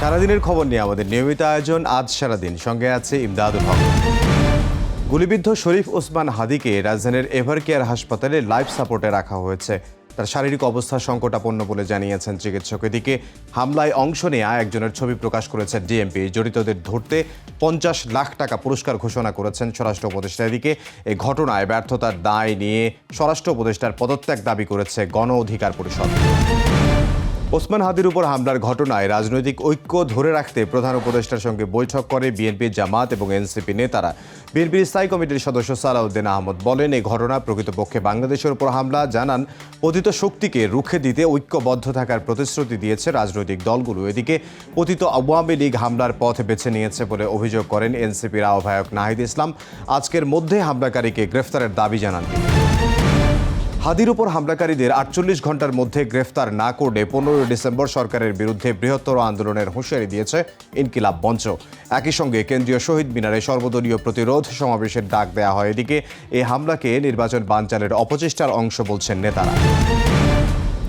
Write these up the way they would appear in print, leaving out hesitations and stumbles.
সারাদিনের খবর নিয়ে আমাদের নিয়মিত আয়োজন আজ সারাদিন, সঙ্গে আছে ইমদাদুল হক। গুলিবিদ্ধ শরীফ ওসমান হাদিকে রাজধানীর এভার কেয়ার হাসপাতালে লাইফ সাপোর্টে রাখা হয়েছে। তার শারীরিক অবস্থা সংকটাপন্ন বলে জানিয়েছেন চিকিৎসক। এদিকে হামলায় অংশ নেওয়া একজনের ছবি প্রকাশ করেছে ডিএমপি। জড়িতদের ধরতে 50 লাখ টাকা পুরস্কার ঘোষণা করেছেন স্বরাষ্ট্র উপদেষ্টা। এদিকে এই ঘটনায় ব্যর্থতার দায় নিয়ে স্বরাষ্ট্র উপদেষ্টার পদত্যাগ দাবি করেছে গণ অধিকার পরিষদ। ওসমান হাদির উপর হামলার ঘটনায় রাজনৈতিক ঐক্য ধরে রাখতে প্রধান উপদেষ্টার সঙ্গে বৈঠক করে বিএনপি, জামাত এবং এনসিপি নেতারা। বিএনপির স্থায়ী কমিটির সদস্য সালাউদ্দিন আহমদ বলেন, এই ঘটনা প্রকৃতপক্ষে বাংলাদেশের উপর হামলা। জানান, পতিত শক্তিকে রুখে দিতে ঐক্যবদ্ধ থাকার প্রতিশ্রুতি দিয়েছে রাজনৈতিক দলগুলো। এদিকে পতিত আওয়ামী লীগ হামলার পথ বেছে নিয়েছে বলে অভিযোগ করেন এনসিপির আহ্বায়ক নাহিদ ইসলাম। আজকের মধ্যে হামলাকারীকে গ্রেফতারের দাবি জানান তিনি। হাদির উপর হামলাকারীদের 48 ঘন্টার মধ্যে গ্রেফতার না করলে 15 ডিসেম্বর সরকারের বিরুদ্ধে বৃহত্তর আন্দোলনের হুঁশিয়ারি দিয়েছে ইনকিলাব মঞ্চ। একই সঙ্গে কেন্দ্রীয় শহীদ মিনারে সর্বদলীয় প্রতিরোধ সমাবেশের ডাক দেওয়া হয়। এদিকে এই হামলাকে নির্বাচন বানচালের অপচেষ্টার অংশ বলছেন নেতারা।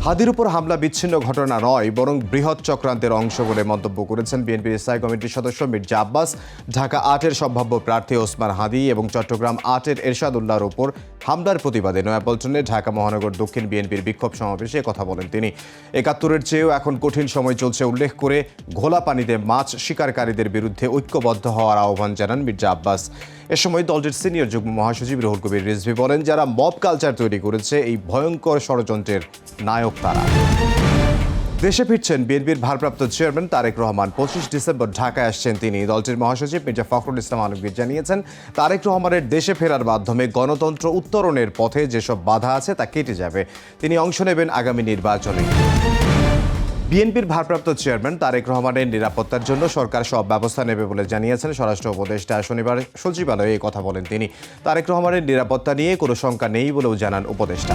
হাদির উপর হামলা বিচ্ছিন্ন ঘটনা নয়, বরং বৃহৎ চক্রান্তের অংশ বলে মন্তব্য করেছেন বিএনপির স্থায়ী কমিটির সদস্য মির্জা আব্বাস। ঢাকা 8-এর সম্ভাব্য প্রার্থী ওসমান হাদি এবং চট্টগ্রাম 8-এর এরশাদুল্লাহর উপর হামলার প্রতিবাদে নয়াপল্টনে ঢাকা মহানগর দক্ষিণ বিএনপির বিক্ষোভ সমাবেশে কথা বলেন তিনি। 71-এর চেয়েও এখন কঠিন সময় চলছে উল্লেখ করে ঘোলা পানিতে মাছ শিকারকারীদের বিরুদ্ধে ঐক্যবদ্ধ হওয়ার আহ্বান জানান মির্জা আব্বাস। এ সময় দলটির সিনিয়র যুগ্ম মহাসচিব রুহুল কবির রিজভী বলেন, যারা মব কালচার তৈরি করেছে এই ভয়ঙ্কর ষড়যন্ত্রের নায়ক তারা। দেশে ফিরছেন বিএনপির ভারপ্রাপ্ত চেয়ারম্যান তারেক রহমান। 25 ডিসেম্বর ঢাকায় আসছেন তিনি। দলটির মহাসচিব মির্জা ফখরুল ইসলাম আলমগীর জানিয়েছেন, তারেক রহমানের দেশে ফেরার মাধ্যমে গণতন্ত্র উত্তরণের পথে যেসব বাধা আছে তা কেটে যাবে। তিনি অংশ নেবেন আগামী নির্বাচনে। বিএনপির ভারপ্রাপ্ত চেয়ারম্যান তারেক রহমানের নিরাপত্তার জন্য সরকার সব ব্যবস্থা নেবে বলে জানিয়েছেন স্বরাষ্ট্র উপদেষ্টা। শনিবার সচিবালয়ে এই কথা বলেন তিনি। তারেক রহমানের নিরাপত্তা নিয়ে কোনো শঙ্কা নেই বলেও জানান উপদেষ্টা।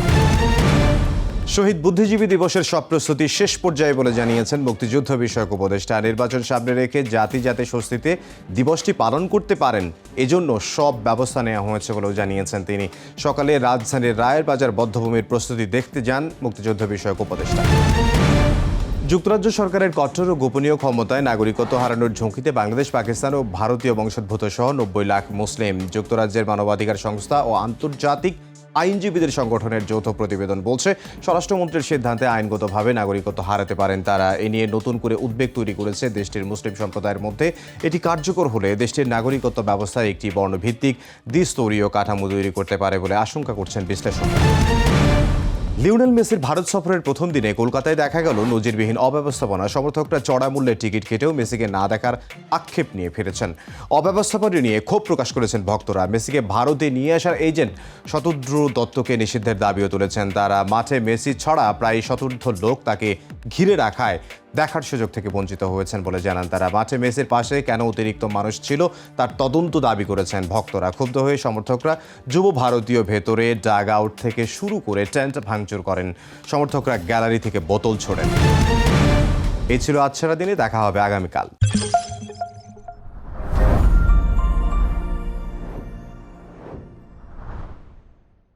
শহীদ বুদ্ধিজীবী দিবসের সব প্রস্তুতি শেষ পর্যায়ে বলে জানিয়েছেন মুক্তিযুদ্ধ বিষয়ক উপদেষ্টা। নির্বাচন সামনে রেখে জাতি যাতে স্বস্তিতে দিবসটি পালন করতে পারেন, এজন্য সব ব্যবস্থা নেওয়া হয়েছে বলেও জানিয়েছেন তিনি। সকালে রাজধানীর রায়ের বাজার বধ্যভূমির প্রস্তুতি দেখতে যান মুক্তিযুদ্ধ বিষয়ক উপদেষ্টা। যুক্তরাজ্য সরকারের কঠোর ও গোপনীয় ক্ষমতায় নাগরিকত্ব হারানোর ঝুঁকিতে বাংলাদেশ, পাকিস্তান ও ভারতীয় বংশোদ্ভূত সহ 90 লাখ মুসলিম। যুক্তরাজ্যের মানবাধিকার সংস্থা ও আন্তর্জাতিক আইনজীবীদের সংগঠনের যৌথ প্রতিবেদন বলছে, স্বরাষ্ট্রমন্ত্রীর সিদ্ধান্তে আইনগতভাবে নাগরিকত্ব হারাতে পারেন তারা। এ নিয়ে নতুন করে উদ্বেগ তৈরি করেছে দেশটির মুসলিম সম্প্রদায়ের মধ্যে। এটি কার্যকর হলে দেশটির নাগরিকত্ব ব্যবস্থায় একটি বর্ণভিত্তিক দ্বিস্তরীয় কাঠামো তৈরি করতে পারে বলে আশঙ্কা করছেন বিশ্লেষকরা। লিওনেল মেসির ভারত সফরের প্রথম দিনে কলকাতায় দেখা গেল নজিরবিহীন অব্যবস্থাপনা। সমর্থকরা চড়া মূল্যের টিকিট কেটেও মেসিকে না দেখার আক্ষেপ নিয়ে ফিরেছেন। অব্যবস্থাপনা নিয়ে ক্ষোভ প্রকাশ করেছেন ভক্তরা। মেসিকে ভারতে নিয়ে আসার এজেন্ট শতদ্রু দত্তকে নিষিদ্ধের দাবিও তুলেছেন তারা। মাঠে মেসি ছাড়া প্রায় শতার্ধ লোক তাকে ঘিরে রাখায় দেখার সুযোগ থেকে বঞ্চিত হয়েছেন বলে জানান তারা। মাঠে মেসির পাশে কেন অতিরিক্ত মানুষ ছিল তার তদন্ত দাবি করেছেন ভক্তরা। ক্ষুব্ধ হয়ে সমর্থকরা যুব ভারতীয় ভেতরে ডাগ আউট থেকে শুরু করে টেন্ট ভাঙচুর করেন। সমর্থকরা গ্যালারি থেকে বোতল ছোড়েন। এই ছিল আজ সারাদিনে, দেখা হবে আগামীকাল।